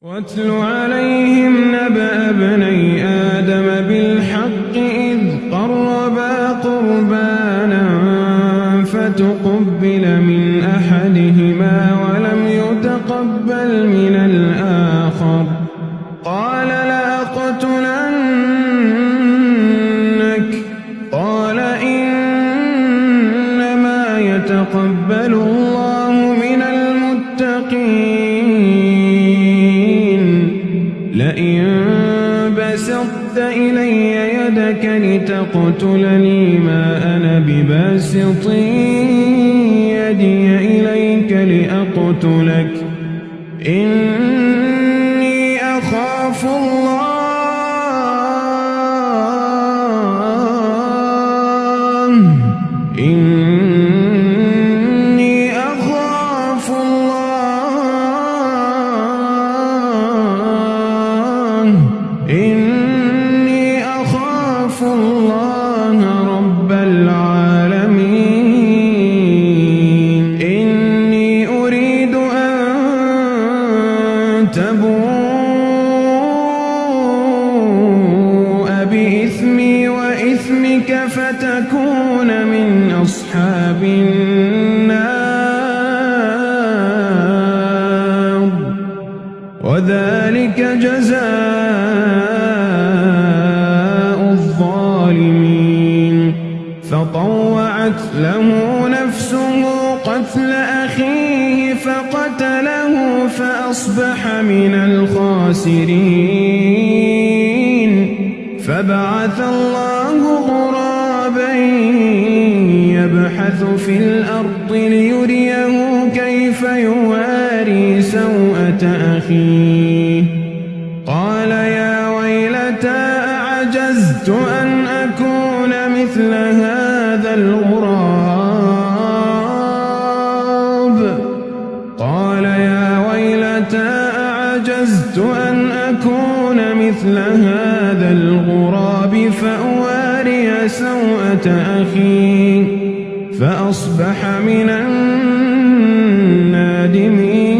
واتل عليهم نبأ ابني آدم بالحق إذ قربا قربانا فتقبل من أحدهما ولم يتقبل من الآخر قال لأقتلنك قال إنما يتقبل الله من المتقين لئن بسطت إلي يدك لتقتلني ما أنا بباسط يدي إليك لأقتلك إني أخاف الله إني أخاف الله رب العالمين إني أريد أن تبوء بإثمي وإثمك فتكون من أصحاب النار وذلك جزاء الظالمين فطوعت له نفسه قتل أخيه فقتله فأصبح من الخاسرين فبعث الله غرابا يبحث في الأرض ليريه كيف يواري سوءة أخيه قال يا ويلتى أعجزت أن أكون مثل هذا الغراب قال يا ويلتى أعجزت أن أكون مثل هذا الغراب فأواري سوءة أخي فأصبح من النادمين